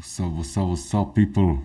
What's up, people?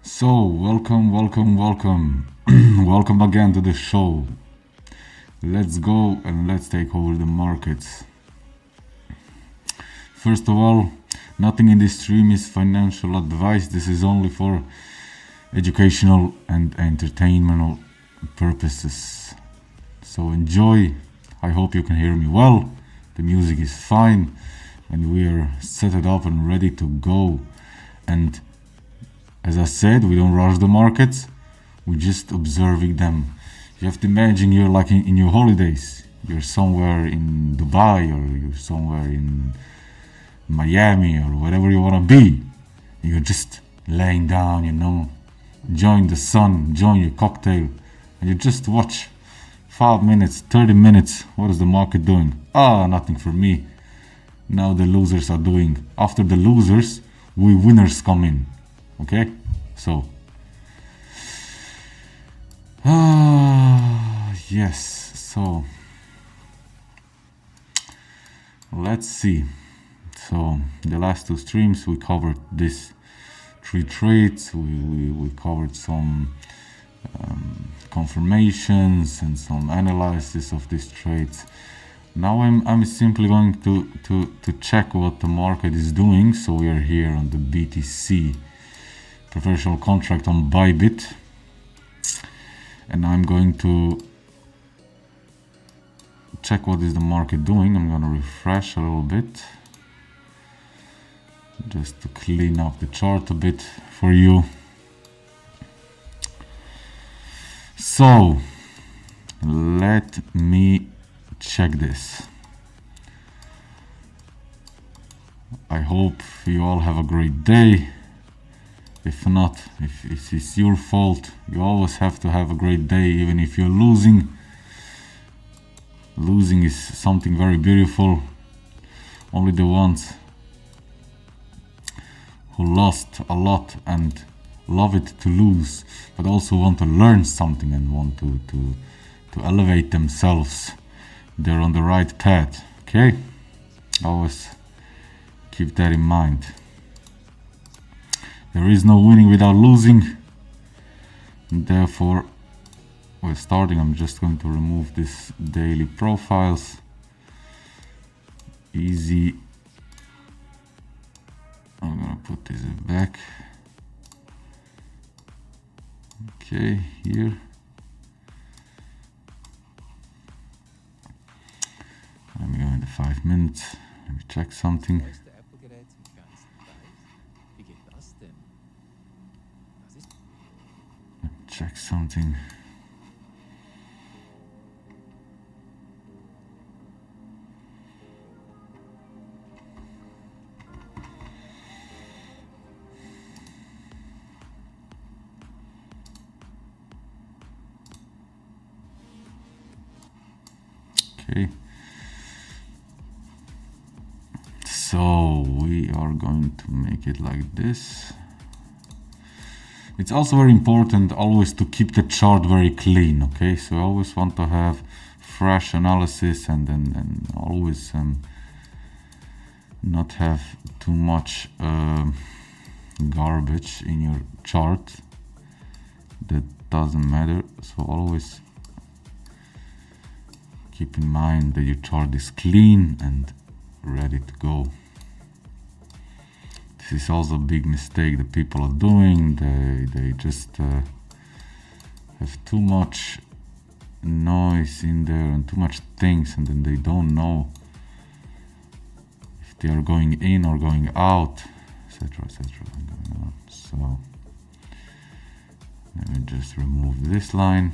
So, welcome. Welcome again to the show. Let's go and let's take over the markets. First of all, nothing in this stream is financial advice. This is only for educational and entertainment purposes. So enjoy. I hope you can hear me well. The music is fine and we are set it up and ready to go. And as I said, we don't rush the markets, we're just observing them. You have to imagine you're like in your holidays. You're somewhere in Dubai or you're somewhere in Miami or wherever you want to be. You're just laying down, enjoying the sun, enjoying your cocktail, and you just watch 5 minutes, 30 minutes. What is the market doing? Nothing for me. Now the losers are doing. After the losers, we winners come in. Okay, so yes, so let's see. So the last two streams we covered these 3 trades. We covered some confirmations and some analysis of these trades. Now I'm simply going to check what the market is doing. So we are here on the BTC professional contract on Bybit, and I'm going to check what is the market doing. I'm going to refresh a little bit just to clean up the chart a bit for you. So let me check this. I hope you all have a great day. If not, if it's your fault, you always have to have a great day, even if you're losing. Losing is something very beautiful. Only the ones who lost a lot and love it to lose, but also want to learn something and want to elevate themselves, they're on the right path. Okay, always keep that in mind. There is no winning without losing, and therefore we're starting. I'm just going to remove this daily profiles. Easy. I'm gonna put this back. Okay, here. Let me go into 5 minutes. Let me check something. Check something. Okay. So we are going to make it like this. It's also very important always to keep the chart very clean, okay? So I always want to have fresh analysis and then always not have too much garbage in your chart. That doesn't matter. So always keep in mind that your chart is clean and ready to go. this is also a big mistake that people are doing. They just have too much noise in there and too much things, and then they don't know if they are going in or going out, etc, etc. So let me just remove this line.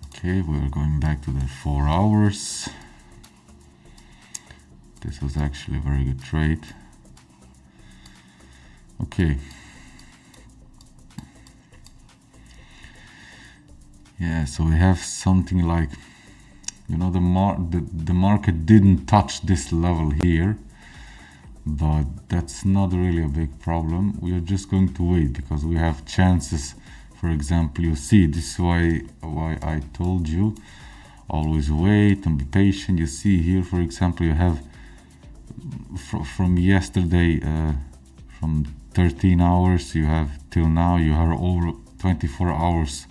Okay, we're going back to the 4 hours. This was actually a very good trade. Okay. Yeah, so we have something like, you know, the market didn't touch this level here, but that's not really a big problem. We are just going to wait because we have chances. For example, you see, this is why I told you always wait and be patient. You see here, for example, you have from yesterday, from 13 hours you have till now, you have over 24 hours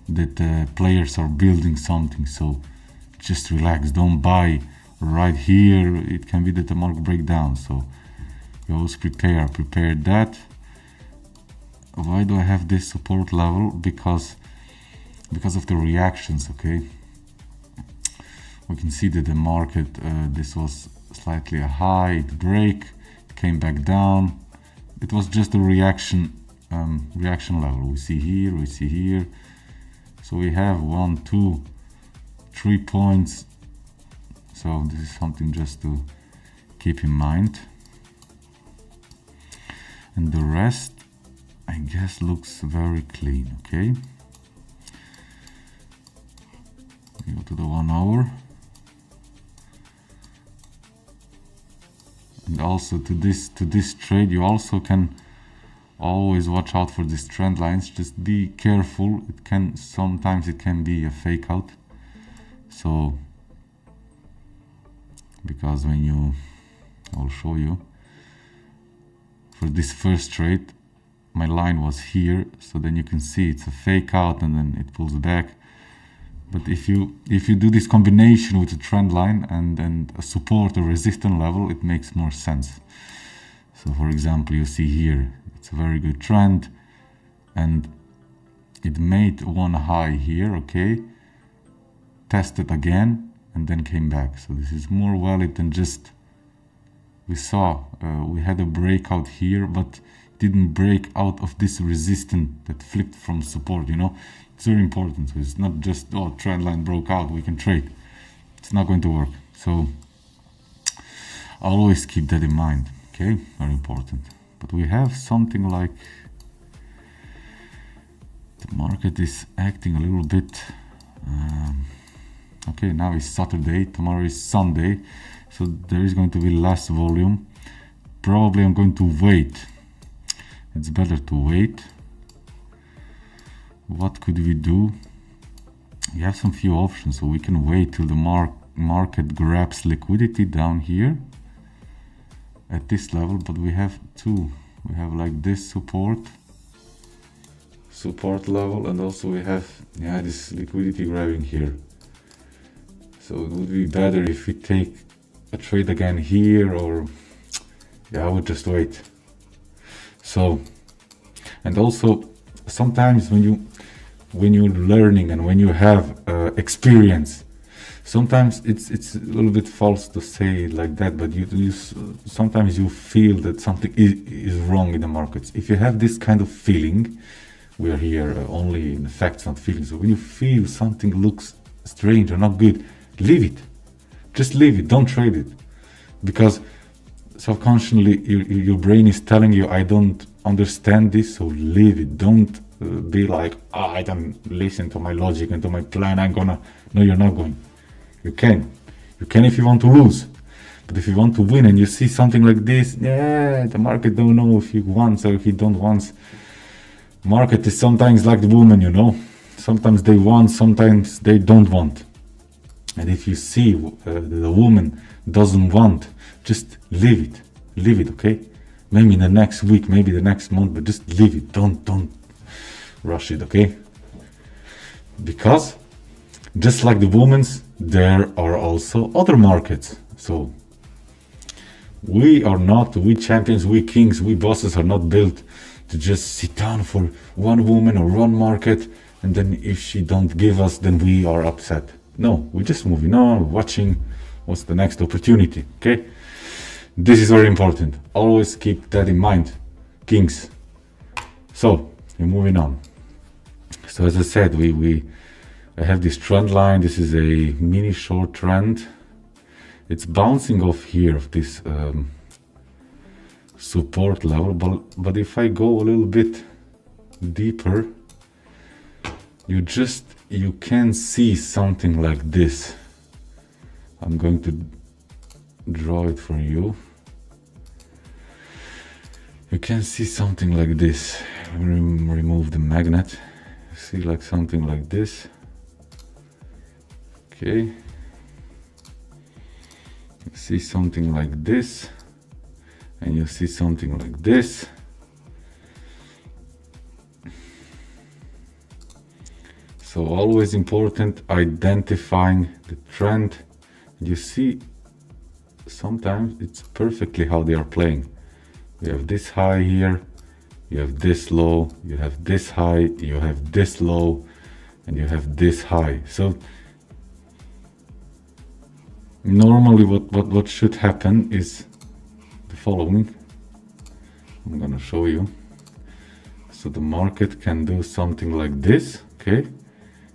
that players are building something. So just relax, don't buy right here. It can be that the market break down, so you always prepare that. Why do I have this support level? Because of the reactions. Okay, we can see that the market, this was slightly a high, it break, it came back down. It was just a reaction level. We see here. So we have 1, 2, 3 points. So this is something just to keep in mind. And the rest, I guess, looks very clean. Okay, we go to the 1 hour. And also to this trade, you also can always watch out for these trend lines. Just be careful. Sometimes it can be a fake out. So because I'll show you, for this first trade my line was here, so then you can see it's a fake out and then it pulls back. But if you do this combination with a trend line and a support or resistance level, it makes more sense. So for example, you see here, it's a very good trend and it made one high here, okay, tested again and then came back. So this is more valid than just, we saw we had a breakout here, but didn't break out of this resistance that flipped from support. You know, it's very important. So it's not just, oh, trend line broke out, we can trade. It's not going to work. So always keep that in mind. Okay, very important. But we have something like, the market is acting a little bit okay, now it's Saturday, tomorrow is Sunday, so there is going to be less volume. Probably I'm going to wait. It's better to wait. What could we do? We have some few options, so we can wait till the market grabs liquidity down here at this level. But we have two. We have like this support level, and also we have, yeah, this liquidity grabbing here. So it would be better if we take a trade again here, or yeah, I would just wait. So, and also sometimes when you're learning and when you have experience, sometimes it's a little bit false to say it like that, but sometimes you feel that something is wrong in the markets. If you have this kind of feeling, we are here only in facts, not feelings. So when you feel something looks strange or not good, leave it. Just leave it. Don't trade it, because subconsciously your brain is telling you, I don't understand this, so leave it. Don't be like, I don't listen to my logic and to my plan, no, you're not going. You can if you want to lose, but if you want to win and you see something like this, yeah, the market don't know if he wants or if he don't want. Market is sometimes like the woman, you know, sometimes they want, sometimes they don't want. And if you see the woman doesn't want, just leave it, okay? Maybe in the next week, maybe the next month, but just leave it. Don't rush it, okay? Because just like the women's, there are also other markets. So We are not, we champions, we kings, we bosses are not built to just sit down for one woman or one market, and then if she don't give us, then we are upset. No, we're just moving on, watching what's the next opportunity, okay? This is very important. Always keep that in mind, kings. So, we're moving on. So as I said, I have this trend line. This is a mini short trend. It's bouncing off here of this support level, but if I go a little bit deeper, you can see something like this. I'm going to draw it for you. You can see something like this. Remove the magnet. See, like something like this. Okay. You see something like this, and you see something like this. So always important identifying the trend. You see, sometimes it's perfectly how they are playing. You have this high here, you have this low, you have this high, you have this low, and you have this high. So normally what should happen is the following. I'm gonna show you. So the market can do something like this, okay?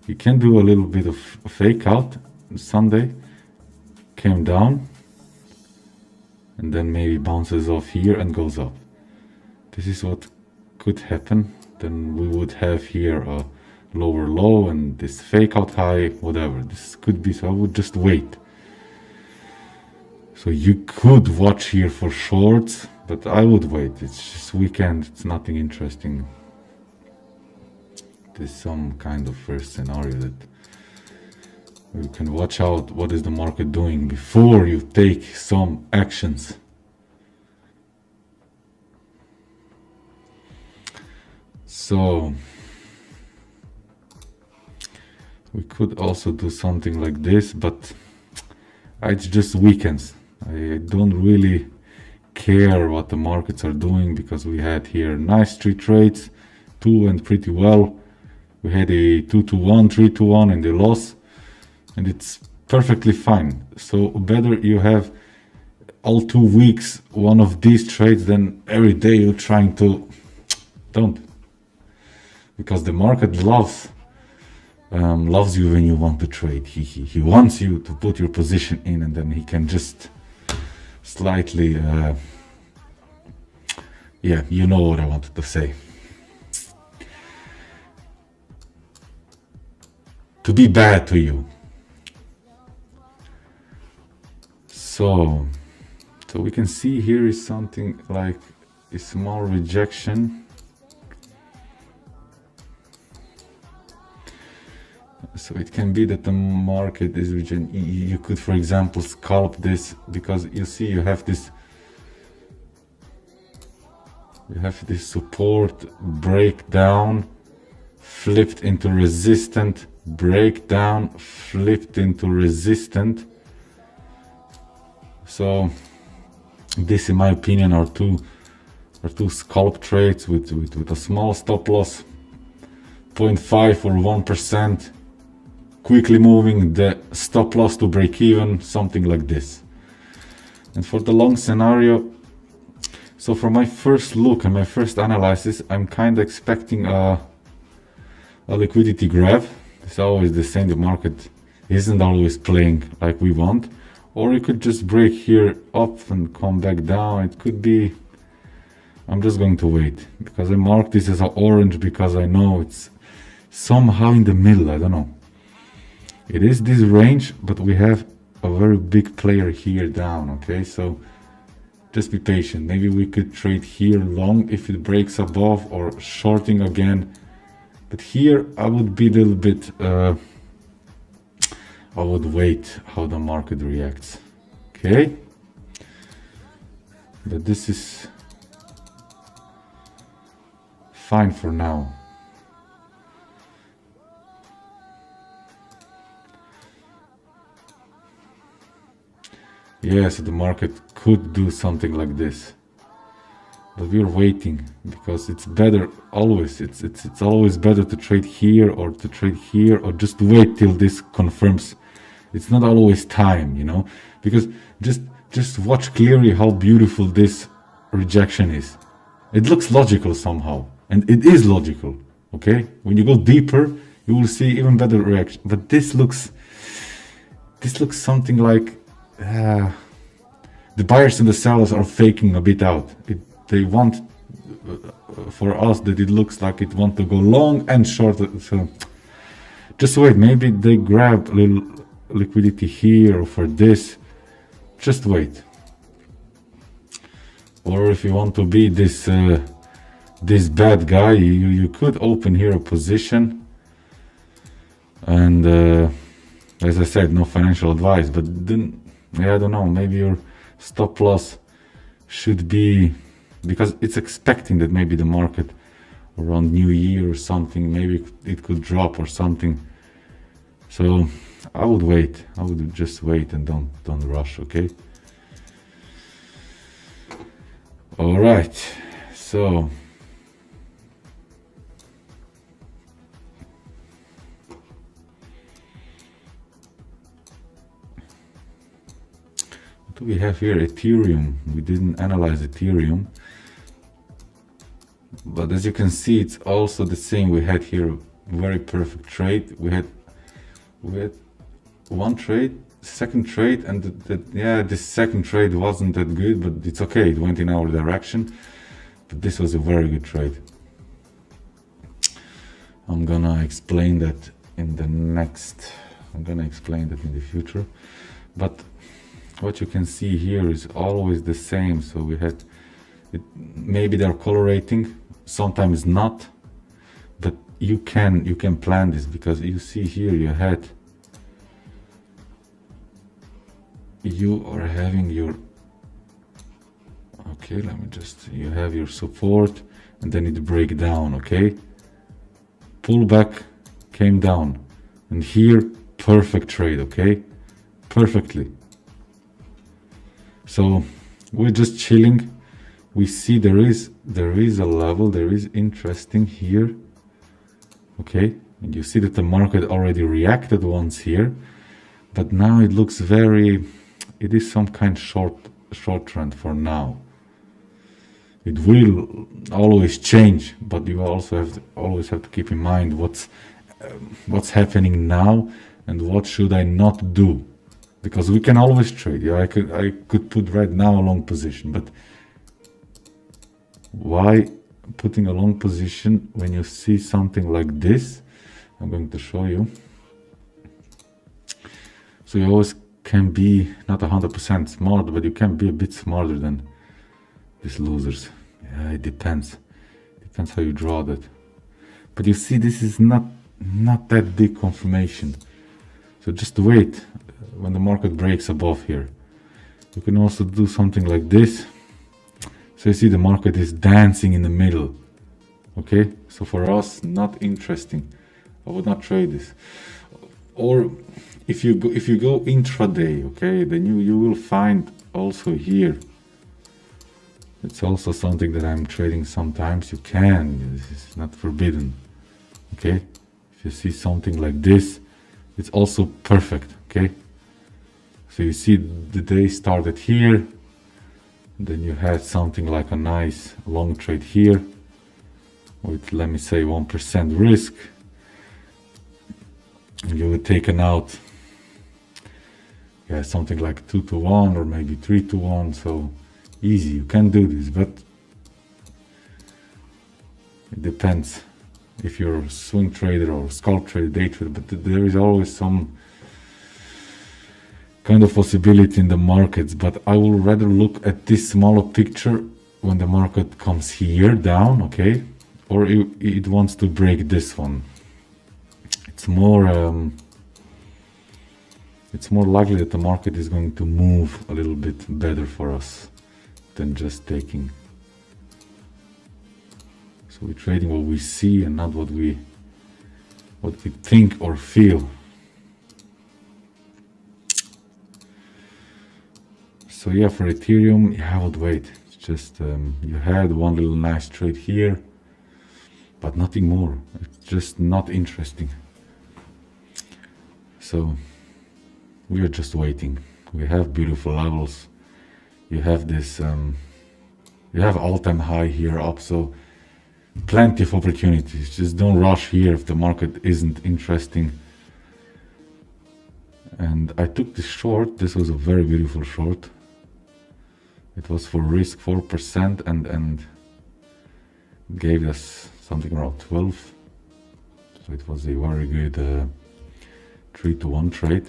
You can do a little bit of fake out. Sunday came down, and then maybe bounces off here and goes up. This is what could happen. Then we would have here a lower low and this fake out high, whatever. This could be, so I would just wait. So you could watch here for shorts, but I would wait. It's just weekend, it's nothing interesting. There's some kind of first scenario that you can watch out what is the market doing before you take some actions. So we could also do something like this, but it's just weekends. I don't really care what the markets are doing, because we had here nice 3 trades, 2 went pretty well. We had a 2-1, 3-1 and a loss, and it's perfectly fine. So better you have all 2 weeks one of these trades than every day you're trying to don't, because the market loves you when you want to trade. He wants you to put your position in, and then he can just slightly yeah, you know what I wanted to say. To be bad to you. So we can see here is something like a small rejection. So it can be that the market is rejecting. You could, for example, scalp this, because you see you have this support breakdown, flipped into resistant, breakdown, flipped into resistant. So this, in my opinion, are two scalp trades with a small stop loss, 0.5 or 1%, quickly moving the stop loss to break even, something like this. And for the long scenario, so for my first look and my first analysis, I'm kind of expecting a liquidity grab. It's always the same, the market isn't always playing like we want. Or you could just break here up and come back down. It could be, I'm just going to wait, because I marked this as an orange because I know it's somehow in the middle, I don't know. It is this range, but we have a very big player here down, okay? So just be patient. Maybe we could trade here long if it breaks above, or shorting again. But here I would be a little bit, I would wait how the market reacts, okay? But this is fine for now. Yeah, so the market could do something like this, but we're waiting because it's better always. It's always better to trade here or to trade here or just wait till this confirms. It's not always time, you know, because just watch clearly how beautiful this rejection is. It looks logical somehow, and it is logical. Okay, when you go deeper, you will see even better reaction. But this looks something like the buyers and the sellers are faking a bit out. They want for us that it looks like it want to go long and short. So just wait. Maybe they grab a little liquidity here for this. Just wait. Or if you want to be this this bad guy, you could open here a position. And as I said, no financial advice. But then, yeah, I don't know. Maybe your stop loss should be, because it's expecting that maybe the market around New Year or something, maybe it could drop or something. So I would wait. I would just wait and don't rush. Okay. All right. So what do we have here? Ethereum. We didn't analyze Ethereum, but as you can see, it's also the same. We had here a very perfect trade. We had one trade, second trade, and yeah, this second trade wasn't that good, but it's okay. It went in our direction. But this was a very good trade. I'm gonna explain that in the next. I'm gonna explain that in the future. But what you can see here is always the same. So we had it. Maybe they're colorating, sometimes not. But you can plan this, because you see here you are having your, okay, let me just, you have your support and then it break down. Okay, pullback, came down, and here perfect trade. Okay, perfectly. So we're just chilling. We see there is a level, there is interesting here. Okay, and you see that the market already reacted once here, but now it looks very, it is some kind short trend for now. It will always change, but you also always have to keep in mind what's happening now and what should I not do, because we can always trade. Yeah, I could put right now a long position, but why putting a long position when you see something like this? I'm going to show you. So you always can be not 100% smart, but you can be a bit smarter than these losers. Yeah, it depends. Depends how you draw that. But you see, this is not that big confirmation. So just wait when the market breaks above here. You can also do something like this. So you see the market is dancing in the middle. Okay, so for us, not interesting. I would not trade this. Or if you go intraday, okay, then you will find also here. It's also something that I'm trading sometimes. You can. This is not forbidden. Okay, if you see something like this, it's also perfect. Okay, so you see the day started here. Then you had something like a nice long trade here with, let me say, 1% risk. And you were taken out, yeah, something like 2 to 1 or maybe 3 to 1. So easy, you can do this, but it depends if you're a swing trader or scalp trader, day trader. But there is always some kind of possibility in the markets. But I will rather look at this smaller picture when the market comes here down, okay, or it wants to break this one. It's more likely that the market is going to move a little bit better for us than just taking. So we're trading what we see and not what we think or feel. So So yeah, for Ethereum, yeah, I would wait. It's just you had one little nice trade here, but nothing more. It's just not interesting. So we are just waiting. We have beautiful levels. You have this, you have all-time high here up, so plenty of opportunities. Just don't rush here if the market isn't interesting. And I took this short. This was a very beautiful short. It was for risk 4% and gave us something around 12. So it was a very good 3-to-1 trade.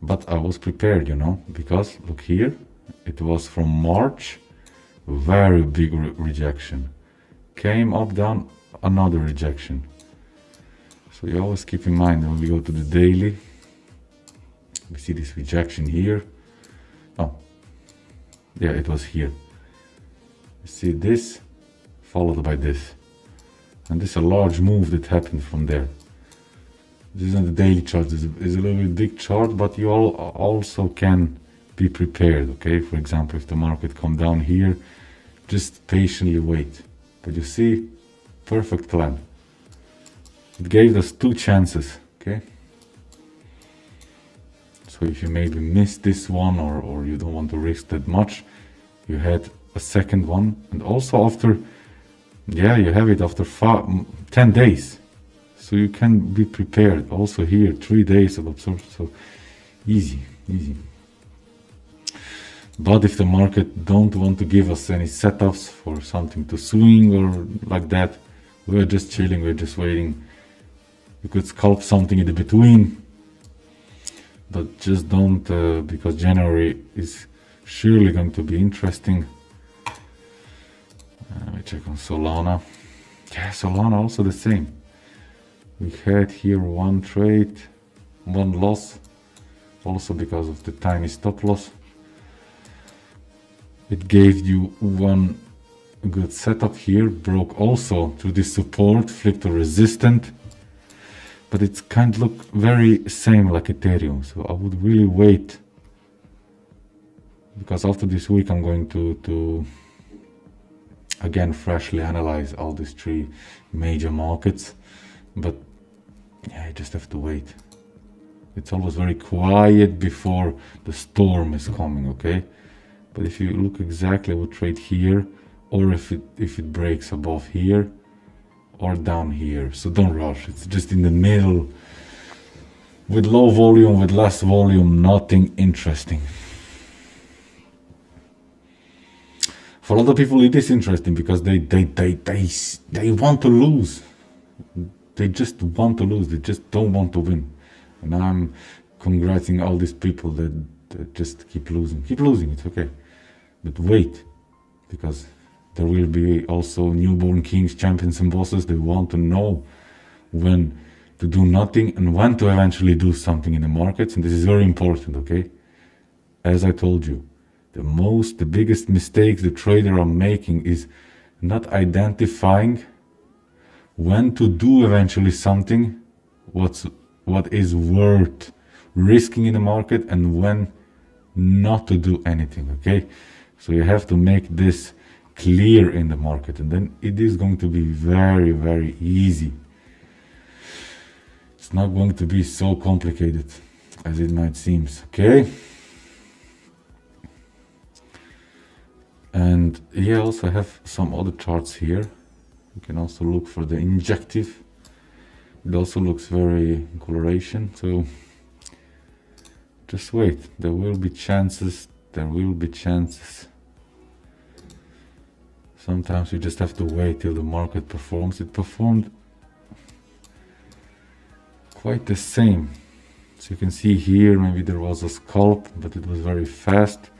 But I was prepared, you know, because look here, it was from March, very big rejection. Came up, down, another rejection. So you always keep in mind when we go to the daily, we see this rejection here. Oh, yeah, it was here. You see this, followed by this. And this is a large move that happened from there. This isn't the daily chart, this is a little bit big chart, but you all also can be prepared, okay? For example, if the market come down here, just patiently wait. But you see, perfect plan. It gave us 2 chances, okay? So if you maybe missed this one or you don't want to risk that much, you had a second one. And also after, yeah, you have it after 10 days. So you can be prepared. Also here, 3 days of absorption. So easy, easy. But if the market don't want to give us any setups for something to swing or like that, we're just chilling, we're just waiting. You could scalp something in the between. But just don't, because January is surely going to be interesting. Let me check on Solana. Yeah, Solana also the same. We had here one trade, one loss, also because of the tiny stop loss. It gave you one good setup here, broke also through this support, flipped to resistant. But it's kind of look very same like Ethereum, so I would really wait, because after this week I'm going to again freshly analyze all these 3 major markets. But yeah, you just have to wait. It's always very quiet before the storm is coming, okay? But if you look exactly what trade here, or if it breaks above here, or down here, so don't rush. It's just in the middle with low volume, with less volume, nothing interesting. For other people it is interesting because they want to lose. They just want to lose, they just don't want to win. And I'm congratulating all these people that just keep losing, it's okay. But wait, because there will be also newborn kings, champions and bosses. They want to know when to do nothing and when to eventually do something in the markets. And this is very important, okay? As I told you, the biggest mistakes the trader are making is not identifying when to do eventually something, what is worth risking in the market, and when not to do anything, okay? So you have to make this clear in the market, and then it is going to be very, very easy. It's not going to be so complicated as it might seem, okay? And here also have some other charts here. You can also look for the injective. It also looks very coloration, so just wait. There will be chances, Sometimes you just have to wait till the market performs. It performed quite the same. So you can see here, maybe there was a scalp, but it was very fast.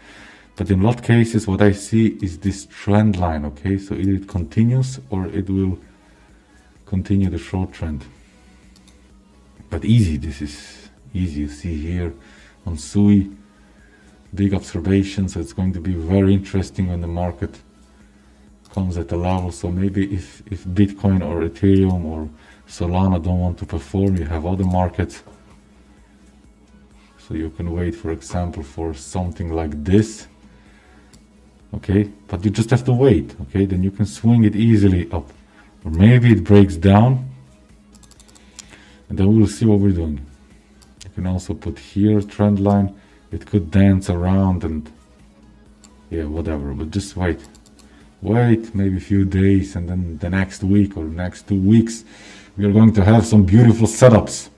But in a lot of cases, what I see is this trend line, okay? So either it continues or it will continue the short trend. But easy, this is easy. You see here on SUI, big observation. So it's going to be very interesting when the market comes at a level. So maybe if Bitcoin or Ethereum or Solana don't want to perform, you have other markets. So you can wait, for example, for something like this. Okay, but you just have to wait. Okay, then you can swing it easily up, or maybe it breaks down, and then we'll see what we're doing. You can also put here trend line. It could dance around and yeah, whatever, but just wait maybe a few days, and then the next week or next 2 weeks we are going to have some beautiful setups,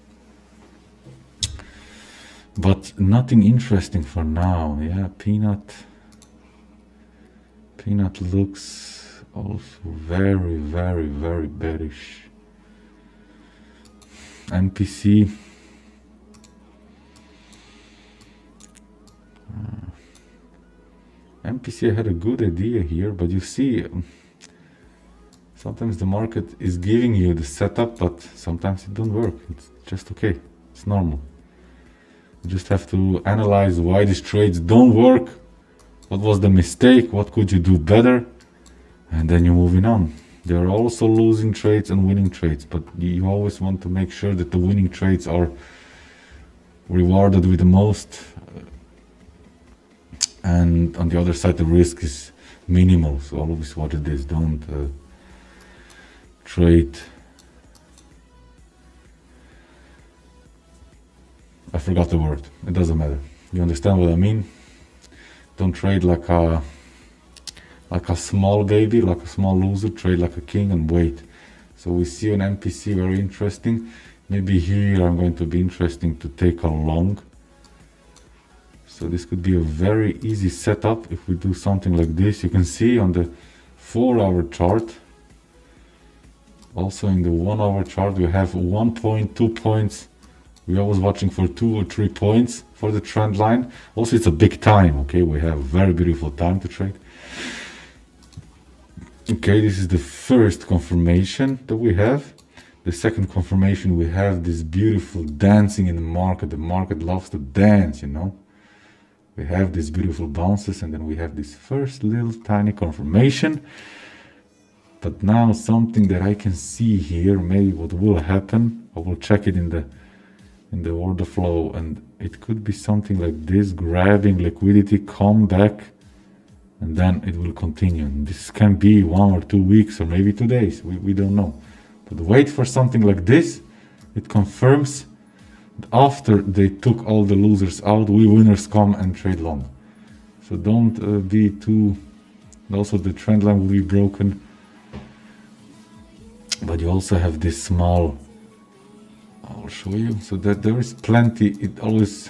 but nothing interesting for now. Yeah, peanut looks also very, very, very bearish. NPC MPC had a good idea here, but you see, sometimes the market is giving you the setup, but sometimes it don't work. It's just okay. It's normal. You just have to analyze why these trades don't work. What was the mistake? What could you do better? And then you're moving on. There are also losing trades and winning trades, but you always want to make sure that the winning trades are rewarded with the most. And on the other side, the risk is minimal. So always watch this. Don't trade. I forgot the word. It doesn't matter. You understand what I mean? Don't trade like a small baby, like a small loser. Trade like a king and wait. So we see an MPC very interesting. Maybe here I'm going to be interesting to take a long. So this could be a very easy setup if we do something like this. You can see on the 4-hour chart, also in the 1-hour chart, we have 1 point, 2 points. We're always watching for 2 or 3 points for the trend line. Also, it's a big time. Okay, we have very beautiful time to trade. Okay, this is the first confirmation that we have. The second confirmation, we have this beautiful dancing in the market. The market loves to dance, you know. We have these beautiful bounces, and then we have this first little tiny confirmation. But now something that I can see here, maybe what will happen, I will check it in the order flow, and it could be something like this, grabbing liquidity, come back, and then it will continue. And this can be 1 or 2 weeks or maybe 2 days, we don't know. But wait for something like this. It confirms. After they took all the losers out, we winners come and trade long. So don't be too. Also, the trend line will be broken, but you also have this small. I'll show you so that there is plenty. It always.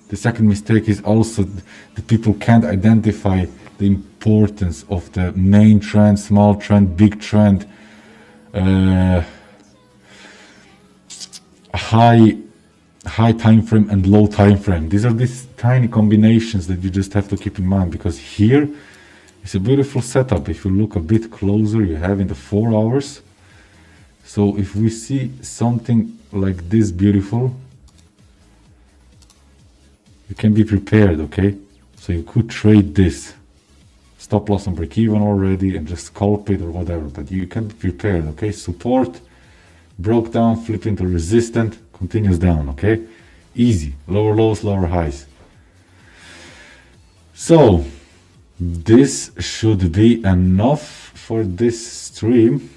The second mistake is also that people can't identify the importance of the main trend, small trend, big trend, high time frame and low time frame. These are these tiny combinations that you just have to keep in mind, because here is a beautiful setup. If you look a bit closer, you have in the 4 hours. So if we see something like this beautiful, you can be prepared. Okay, so you could trade this stop loss and break even already and just scalp it or whatever, but you can be prepared. Okay, support broke down, flip into resistance, continues down. Okay, easy, lower lows, lower highs. So this should be enough for this stream.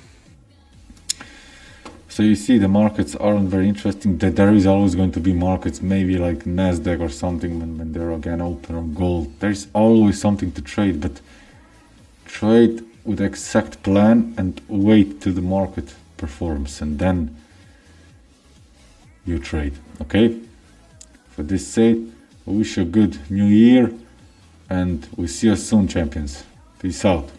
So you see the markets aren't very interesting. That there is always going to be markets, maybe like Nasdaq or something when they're again open, or gold. There's always something to trade, but trade with exact plan and wait till the market performs, and then you trade. Okay, for this said, I wish you a good new year, and we'll see you soon, champions. Peace out.